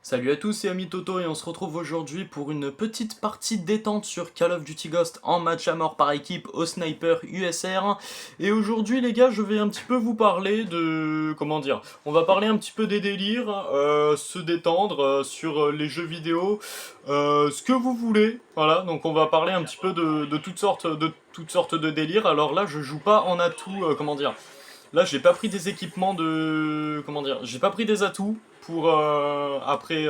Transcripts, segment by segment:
Salut à tous, c'est Ami Toto et on se retrouve aujourd'hui pour une petite partie détente sur Call of Duty Ghost en match à mort par équipe au sniper USR. Et aujourd'hui les gars, je vais un petit peu vous parler de... comment dire, on va parler un petit peu des délires, se détendre sur les jeux vidéo, ce que vous voulez. Voilà, donc on va parler un petit peu de toutes sortes de délires. Alors là, je joue pas en atout, comment dire... Là, j'ai pas pris des équipements de... comment dire? J'ai pas pris des atouts pour... après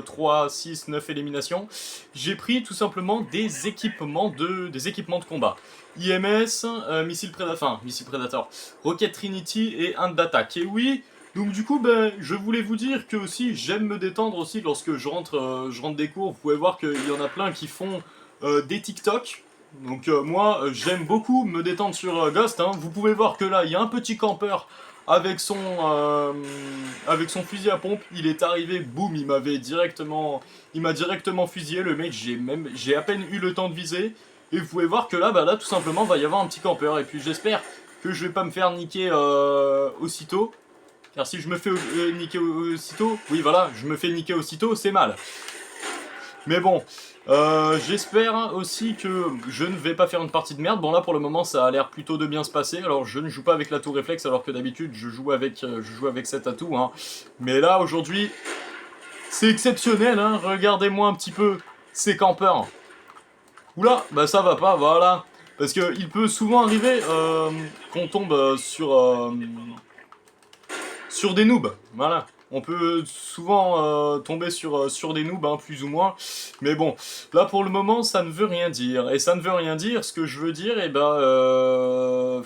3, 6, 9 éliminations. J'ai pris tout simplement des équipements de combat. IMS, missile Predator, Rocket Trinity et Hand d'attaque. Et oui, donc du coup, ben, je voulais vous dire que aussi, j'aime me détendre aussi lorsque je rentre des cours. Vous pouvez voir qu'il y en a plein qui font des TikTok. Donc moi, j'aime beaucoup me détendre sur Ghost. Hein. Vous pouvez voir que là, il y a un petit campeur avec son fusil à pompe. Il est arrivé, boum, il m'a directement fusillé. Le mec, j'ai à peine eu le temps de viser. Et vous pouvez voir que là, bah là, tout simplement, va y avoir un petit campeur. Et puis j'espère que je vais pas me faire niquer aussitôt. Car si je me fais niquer aussitôt, oui voilà, je me fais niquer aussitôt, c'est mal. Mais bon, j'espère aussi que je ne vais pas faire une partie de merde. Bon là pour le moment ça a l'air plutôt de bien se passer. Alors je ne joue pas avec l'atout réflexe alors que d'habitude je joue avec cet atout. Hein. Mais là aujourd'hui c'est exceptionnel. Hein. Regardez-moi un petit peu ces campeurs. Oula, bah ça va pas, voilà. Parce que il peut souvent arriver qu'on tombe sur des noobs. Voilà. On peut souvent tomber sur des noobs, hein, plus ou moins. Mais bon, là pour le moment, ça ne veut rien dire. Et ça ne veut rien dire, ce que je veux dire, et bah...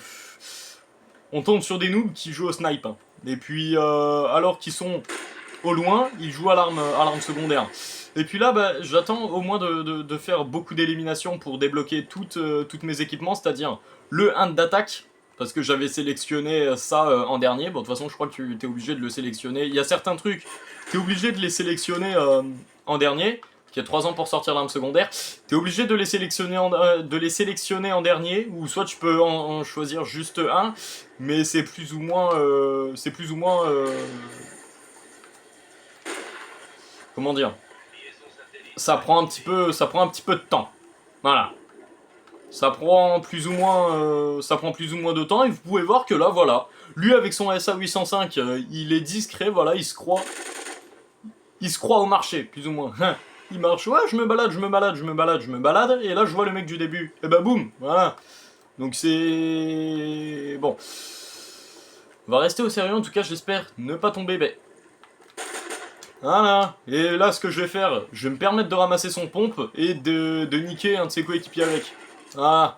on tombe sur des noobs qui jouent au snipe. Hein. Et puis, alors qu'ils sont au loin, ils jouent à l'arme secondaire. Et puis là, bah, j'attends au moins de faire beaucoup d'éliminations pour débloquer toutes mes équipements, c'est-à-dire le hand d'attaque, parce que j'avais sélectionné ça en dernier. Bon, de toute façon, je crois que tu es obligé de le sélectionner. Il y a certains trucs, tu es obligé de les sélectionner en dernier, qui a 3 ans pour sortir l'arme secondaire. Tu es obligé de les sélectionner en dernier, ou soit tu peux en choisir juste un, mais c'est plus ou moins... comment dire? Ça prend un petit peu de temps. Voilà. Ça prend plus ou moins de temps et vous pouvez voir que là, voilà. Lui avec son SA 805, il est discret, voilà, il se croit au marché, plus ou moins. Il marche, ouais, je me balade, et là je vois le mec du début. Et bah boum, voilà. Donc c'est... bon. On va rester au sérieux, en tout cas j'espère ne pas tomber bête. Voilà. Et là, ce que je vais faire, je vais me permettre de ramasser son pompe et de niquer un de ses coéquipiers avec. Ah.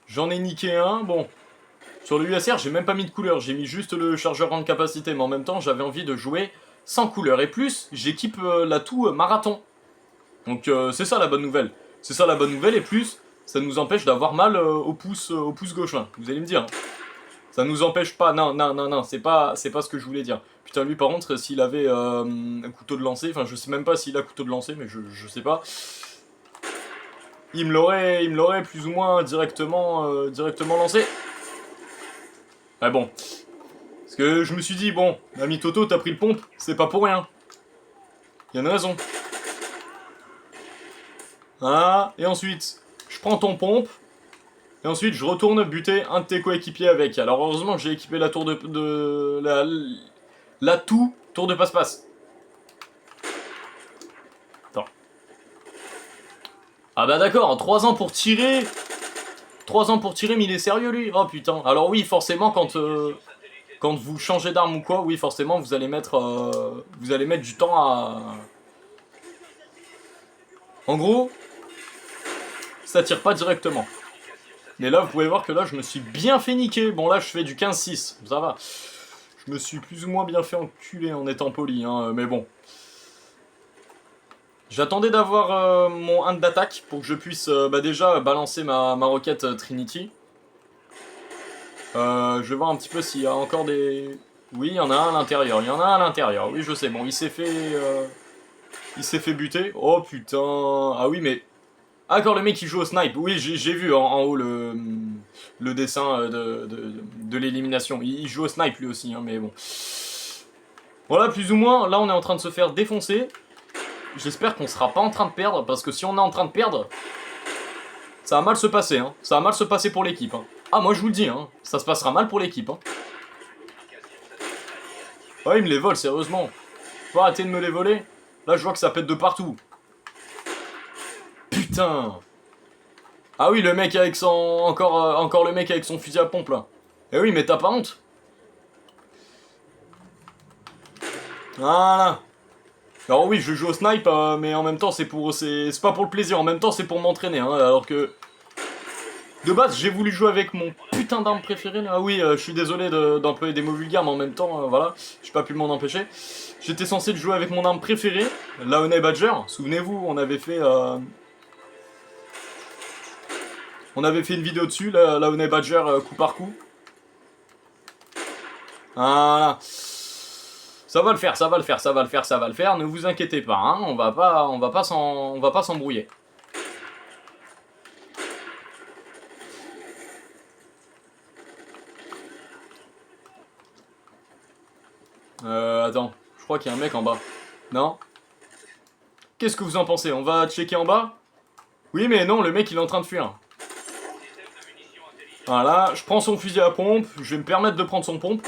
J'en ai niqué un, bon. Sur le USR, j'ai même pas mis de couleur, j'ai mis juste le chargeur grande capacité, mais en même temps, j'avais envie de jouer sans couleur. Et plus, j'équipe l'atout marathon. Donc c'est ça la bonne nouvelle. C'est ça la bonne nouvelle, et plus, ça nous empêche d'avoir mal au pouce gauche. Hein. Vous allez me dire. Ça nous empêche pas, non, c'est pas ce que je voulais dire. Putain, lui par contre, s'il avait un couteau de lancer, enfin je sais même pas s'il a couteau de lancer, mais je sais pas. Il me l'aurait plus ou moins directement lancé. Ah bon. Parce que je me suis dit, bon, ami Toto, t'as pris le pompe, c'est pas pour rien. Il y a une raison. Ah, et ensuite, je prends ton pompe, et ensuite je retourne buter un de tes coéquipiers avec. Alors heureusement que j'ai équipé la tour l'atout tour de passe-passe. Attends. Ah bah d'accord, 3 ans pour tirer. 3 ans pour tirer, mais il est sérieux lui. Oh putain. Alors oui, forcément quand vous changez d'arme ou quoi, oui forcément vous allez mettre du temps à... En gros, ça tire pas directement. Mais là, vous pouvez voir que là, je me suis bien fait niquer. Bon, là, je fais du 15-6, ça va. Je me suis plus ou moins bien fait enculer en étant poli, hein, mais bon. J'attendais d'avoir mon hand d'attaque pour que je puisse déjà balancer ma roquette Trinity. Je vais voir un petit peu s'il y a encore des... Oui, il y en a un à l'intérieur, oui, je sais. Bon, il s'est fait buter. Oh, putain. Ah oui, mais... Ah, d'accord, le mec qui joue au snipe. Oui, j'ai vu en haut le dessin de l'élimination. Il joue au snipe lui aussi, hein, mais bon. Voilà, plus ou moins, là on est en train de se faire défoncer. J'espère qu'on sera pas en train de perdre, parce que si on est en train de perdre, ça va mal se passer, hein. Ça va mal se passer pour l'équipe, hein. Ah, moi je vous le dis, hein, ça se passera mal pour l'équipe, hein. Ouais, il me les vole, sérieusement. Faut arrêter de me les voler. Là, je vois que ça pète de partout. Putain. Ah oui, le mec avec son... Encore le mec avec son fusil à pompe, là. Eh oui, mais t'as pas honte. Voilà. Alors oui, je joue au snipe, mais en même temps, c'est pas pour le plaisir. En même temps, c'est pour m'entraîner, hein, alors que... De base, j'ai voulu jouer avec mon putain d'arme préférée, là. Ah oui, je suis désolé d'employer des mots vulgaires, mais en même temps, voilà, j'ai pas pu m'en empêcher. J'étais censé jouer avec mon arme préférée, la Honey Badger. Souvenez-vous, on avait fait une vidéo dessus, la Honey Badger, coup par coup. Voilà. Ça va le faire, ça va le faire, ça va le faire, ça va le faire. Ne vous inquiétez pas, hein, on va pas s'embrouiller. Attends, je crois qu'il y a un mec en bas. Non? Qu'est-ce que vous en pensez? On va checker en bas? Oui, mais non, le mec il est en train de fuir. Voilà, je prends son fusil à pompe, je vais me permettre de prendre son pompe.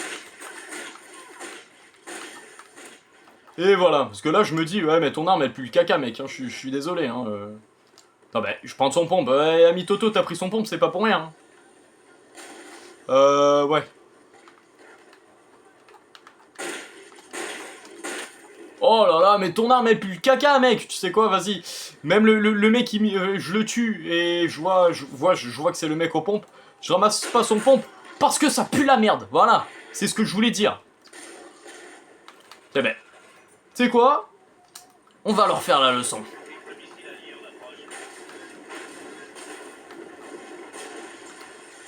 Et voilà, parce que là je me dis, ouais, mais ton arme elle pue le caca, mec, hein, je suis désolé. Hein, Non, bah, je prends son pompe. Ami Toto, t'as pris son pompe, c'est pas pour rien. Ouais. Oh là là, mais ton arme elle pue le caca, mec. Tu sais quoi, vas-y. Même le mec, je le tue et je vois que c'est le mec aux pompes. Je ramasse pas son pompe parce que ça pue la merde. Voilà, c'est ce que je voulais dire. Eh ben, tu sais quoi? On va leur faire la leçon.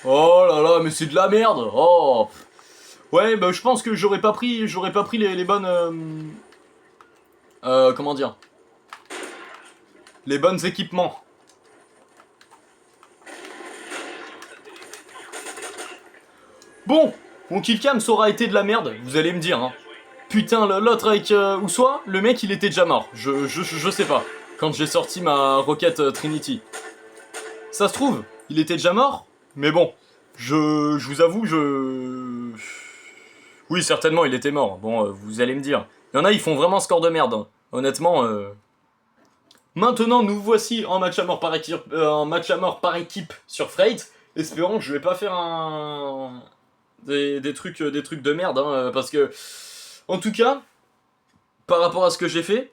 Oh là là, mais c'est de la merde. Oh. Ouais, bah je pense que j'aurais pas pris les bonnes. Comment dire? Les bonnes équipements. Bon, mon killcam ça aura été de la merde, vous allez me dire, hein. Putain, l'autre avec... ou soit, le mec il était déjà mort, je sais pas. Quand j'ai sorti ma roquette Trinity. Ça se trouve, il était déjà mort, mais bon, je vous avoue, Oui, certainement, il était mort, bon, vous allez me dire. Il y en a, ils font vraiment score de merde, hein. Honnêtement, Maintenant, nous voici en match à mort par équipe sur Freight. Espérons que je vais pas faire des trucs de merde, hein, parce que, en tout cas, par rapport à ce que j'ai fait,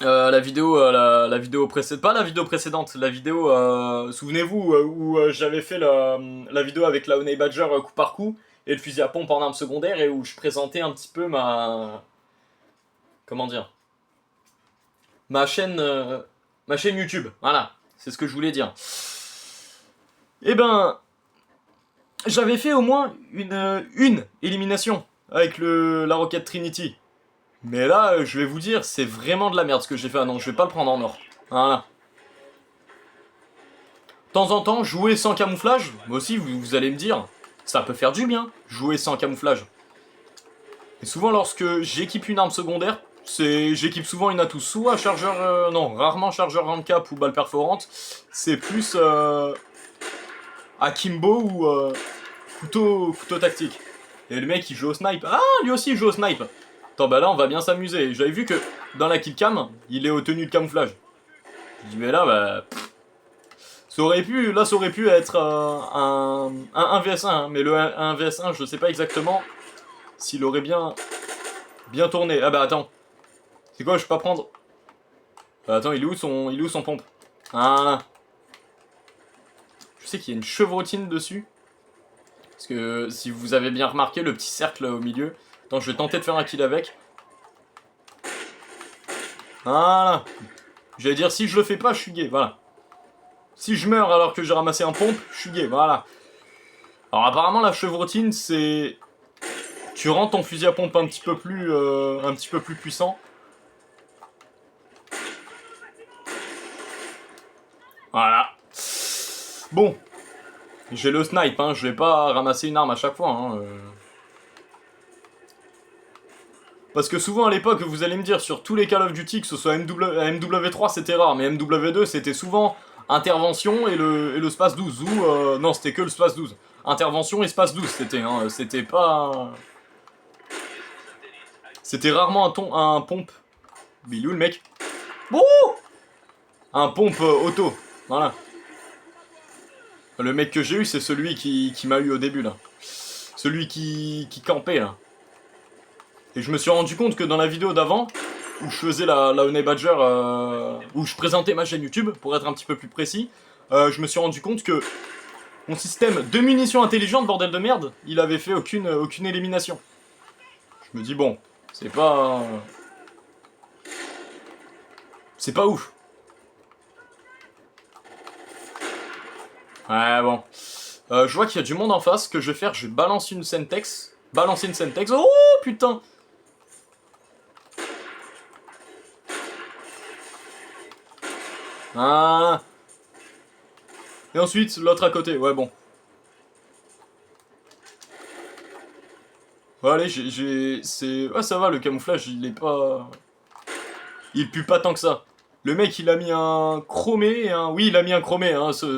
la vidéo précédente, pas la vidéo précédente, la vidéo, souvenez-vous, où j'avais fait la vidéo avec la Honey Badger coup par coup, et le fusil à pompe en arme secondaire, et où je présentais un petit peu comment dire, ma chaîne, ma chaîne YouTube, voilà, c'est ce que je voulais dire. Eh ben, j'avais fait au moins une élimination avec la Rocket Trinity. Mais là, je vais vous dire, c'est vraiment de la merde ce que j'ai fait. Ah non, je vais pas le prendre en or. Voilà. De temps en temps, jouer sans camouflage, moi aussi, vous allez me dire, ça peut faire du bien, jouer sans camouflage. Et souvent, lorsque j'équipe une arme secondaire, j'équipe souvent une atout, soit chargeur, non, rarement chargeur handicap ou balle perforante, c'est plus akimbo ou couteau tactique. Et le mec il joue au snipe. Ah, lui aussi il joue au snipe. Attends, bah là on va bien s'amuser. J'avais vu que dans la killcam, il est aux tenues de camouflage. Je dis mais là, bah... ça aurait pu être un vs1, hein, mais le 1 vs1, je sais pas exactement s'il aurait bien tourné. Ah bah attends. C'est quoi, je peux pas prendre... Bah, attends, il est où son pompe? Ah. Je sais qu'il y a une chevrotine dessus. Parce que si vous avez bien remarqué, le petit cercle au milieu. Attends, je vais tenter de faire un kill avec. Voilà. J'allais dire, si je le fais pas, je suis gay, voilà. Si je meurs alors que j'ai ramassé un pompe, je suis gay, voilà. Alors apparemment, la chevrotine, c'est... Tu rends ton fusil à pompe un petit peu plus puissant. Voilà. Bon. J'ai le snipe, hein, je vais pas ramasser une arme à chaque fois, hein. Parce que souvent à l'époque, vous allez me dire, sur tous les Call of Duty, que ce soit MW3 c'était rare, mais MW2 c'était souvent intervention et le space 12, ou non c'était que le space 12. Intervention et space 12 c'était, hein, c'était pas... C'était rarement un pompe. Mais il est où le mec? Bon, un pompe auto, voilà. Le mec que j'ai eu, c'est celui qui m'a eu au début, là. Celui qui campait, là. Et je me suis rendu compte que dans la vidéo d'avant, où je faisais la Honey Badger, où je présentais ma chaîne YouTube, pour être un petit peu plus précis, je me suis rendu compte que mon système de munitions intelligentes, bordel de merde, il avait fait aucune élimination. Je me dis, bon, c'est pas... C'est pas ouf. Ouais, bon. Je vois qu'il y a du monde en face. Ce que je vais faire, je vais balancer une Semtex. Balancer une Semtex. Oh, putain! Ah. Et ensuite, l'autre à côté. Ouais, bon. Ouais, allez, c'est... Ouais, ça va, le camouflage, il est pas... Il pue pas tant que ça. Le mec, il a mis un chromé et un... Oui, il a mis un chromé, hein, si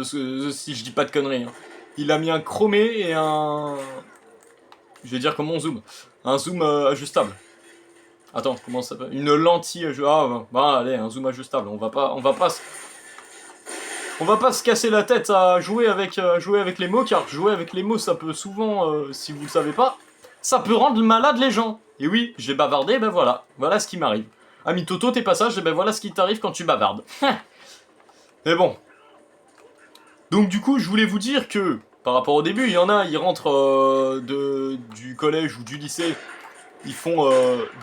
je dis pas de conneries. Hein. Il a mis un chromé et un... Je vais dire comment on zoom. Un zoom ajustable. Attends, comment ça s'appelle? Une lentille ajustable. Ah, bah, allez, un zoom ajustable. On va pas se casser la tête à jouer avec les mots, car jouer avec les mots, ça peut souvent, si vous le savez pas, ça peut rendre malade les gens. Et oui, j'ai bavardé, ben voilà. Voilà ce qui m'arrive. Ami Toto, tes passages, et ben voilà ce qui t'arrive quand tu bavardes. Mais bon. Donc du coup, je voulais vous dire que, par rapport au début, il y en a, ils rentrent du collège ou du lycée, ils font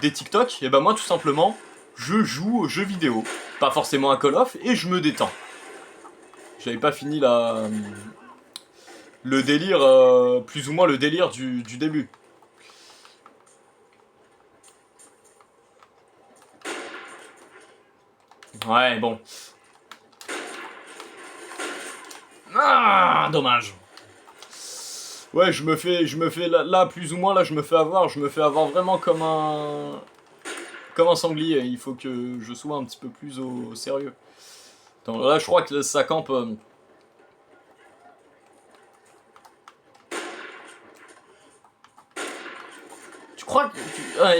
des TikTok, et ben moi tout simplement, je joue aux jeux vidéo. Pas forcément à Call of, et je me détends. J'avais pas fini le délire, plus ou moins le délire du début. Ouais, bon. Ah, dommage. Ouais, je me fais là, plus ou moins, là, je me fais avoir vraiment comme un sanglier. Il faut que je sois un petit peu plus au sérieux. Attends, là, je crois que ça campe... Tu crois que...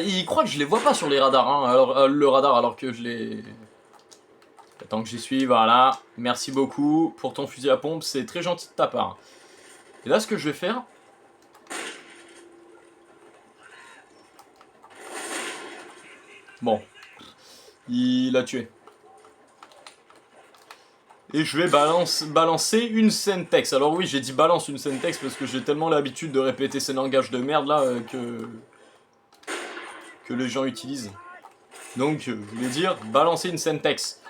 il croit que je les vois pas sur les radars, hein, alors, le radar, alors que je les... Attends que j'y suis, voilà. Merci beaucoup pour ton fusil à pompe, c'est très gentil de ta part. Et là, ce que je vais faire... Bon. Il a tué. Et je vais balancer une Semtex. Alors oui, j'ai dit balance une Semtex parce que j'ai tellement l'habitude de répéter ces langages de merde là que les gens utilisent. Donc, je voulais dire balancer une Semtex.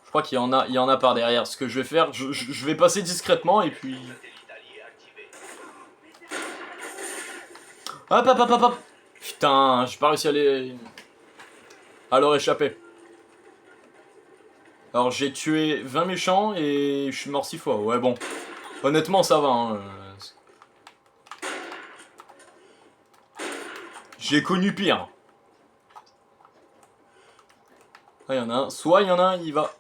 Je crois qu'il y en a par derrière. Ce que je vais faire, je vais passer discrètement et puis... Hop, hop, hop, hop, hop. Putain, j'ai pas réussi à leur échapper. Alors j'ai tué 20 méchants et je suis mort 6 fois. Ouais, bon. Honnêtement, ça va. Hein. J'ai connu pire. Ah, il y en a un. Soit il y en a un, il va...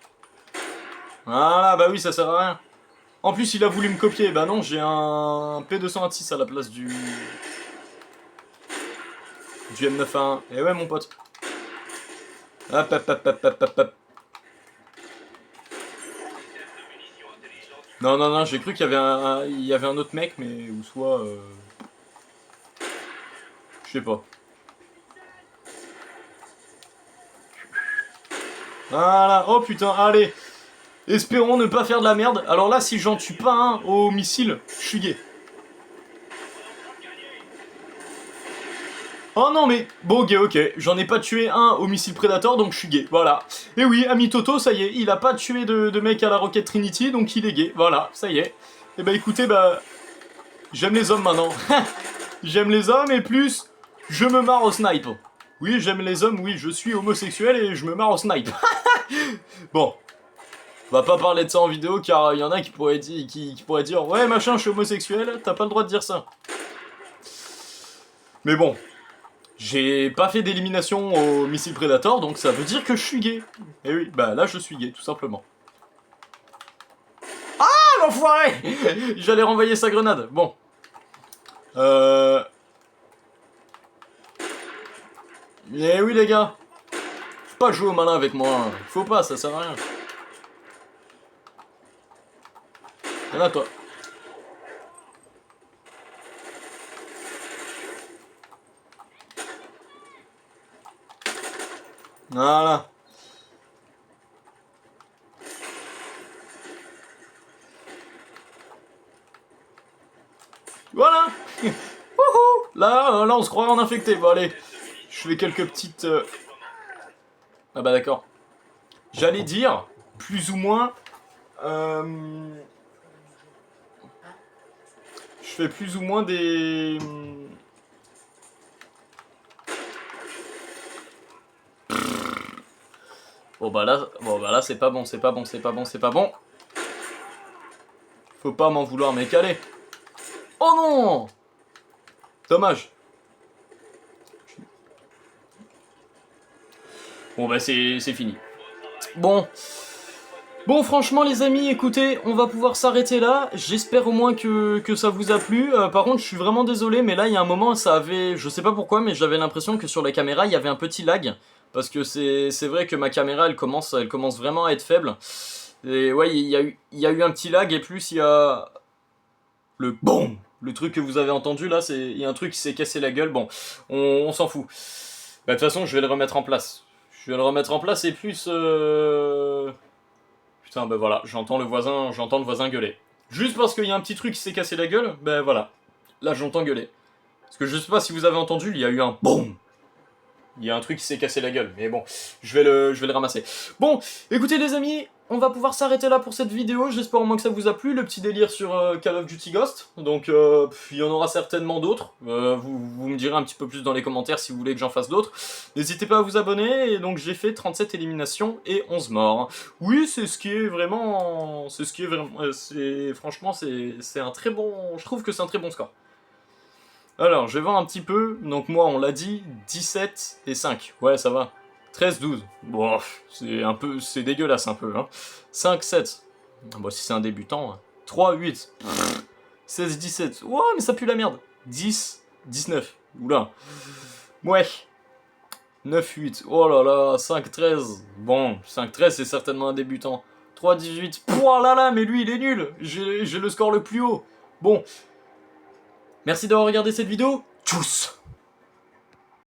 Voilà, bah oui, ça sert à rien. En plus, il a voulu me copier. Bah non, j'ai un P226 à la place du M9A1. Et ouais, mon pote. Hop, hop, hop, hop, hop, hop, hop. Non, non, non, j'ai cru qu'il y avait un autre mec, mais... Ou soit... Je sais pas. Voilà. Oh putain, allez. Espérons ne pas faire de la merde. Alors là, si j'en tue pas un au missile, je suis gay. Oh non mais, bon gay, ok, j'en ai pas tué un au missile Predator, donc je suis gay, voilà. Et oui, ami Toto, ça y est, il a pas tué de mec à la Rocket Trinity, donc il est gay, voilà, ça y est. Et bah écoutez, bah, j'aime les hommes maintenant. J'aime les hommes et plus, je me marre au snipe. Oui, j'aime les hommes, oui, je suis homosexuel et je me marre au snipe. Bon, on va pas parler de ça en vidéo car il y en a qui pourraient dire ouais machin, je suis homosexuel, t'as pas le droit de dire ça. Mais bon. J'ai pas fait d'élimination au missile Predator, donc ça veut dire que je suis gay. Et oui, bah là je suis gay, tout simplement. Ah, l'enfoiré! J'allais renvoyer sa grenade. Bon. Eh oui les gars. Faut pas jouer au malin avec moi. Faut pas, ça sert à rien. Viens là toi. Voilà. Voilà. Wouhou. Là, on se croirait en infecté. Bon allez. Je fais quelques petites... Ah bah d'accord. J'allais dire, plus ou moins... Je fais plus ou moins des... Bon bah là c'est pas bon, c'est pas bon, c'est pas bon, c'est pas bon. Faut pas m'en vouloir, mais calé. Oh non! Dommage. Bon bah c'est fini. Bon. Bon franchement les amis, écoutez, on va pouvoir s'arrêter là. J'espère au moins que ça vous a plu. Par contre je suis vraiment désolé, mais là il y a un moment ça avait... Je sais pas pourquoi, mais j'avais l'impression que sur la caméra il y avait un petit lag. Parce que c'est vrai que ma caméra elle commence vraiment à être faible. Et ouais, il y a eu un petit lag et plus il y a... Le BOUM! Le truc que vous avez entendu là, il y a un truc qui s'est cassé la gueule. Bon, on s'en fout. Bah de toute façon je vais le remettre en place. Je vais le remettre en place et plus... Putain, ben voilà, j'entends le voisin gueuler. Juste parce qu'il y a un petit truc qui s'est cassé la gueule, ben voilà. Là, j'entends gueuler. Parce que je sais pas si vous avez entendu, il y a eu un BOUM. Il y a un truc qui s'est cassé la gueule, mais bon, je vais le ramasser. Bon, écoutez les amis, on va pouvoir s'arrêter là pour cette vidéo. J'espère au moins que ça vous a plu, le petit délire sur Call of Duty Ghost. Donc, il y en aura certainement d'autres. Vous me direz un petit peu plus dans les commentaires si vous voulez que j'en fasse d'autres. N'hésitez pas à vous abonner. Et donc, j'ai fait 37 éliminations et 11 morts. Oui, c'est ce qui est vraiment... franchement, c'est un très bon... Je trouve que c'est un très bon score. Alors, je vais voir un petit peu. Donc moi, on l'a dit, 17 et 5. Ouais, ça va. 13, 12. Bon, c'est un peu... C'est dégueulasse un peu, hein. 5, 7. Bon, si c'est un débutant. 3, 8. 16, 17. Ouah, mais ça pue la merde. 10, 19. Oula. Ouais. 9, 8. Oh là là, 5, 13. Bon, 5, 13, c'est certainement un débutant. 3, 18. Pouah là là, mais lui, il est nul. J'ai le score le plus haut. Bon. Merci d'avoir regardé cette vidéo. Tchuss.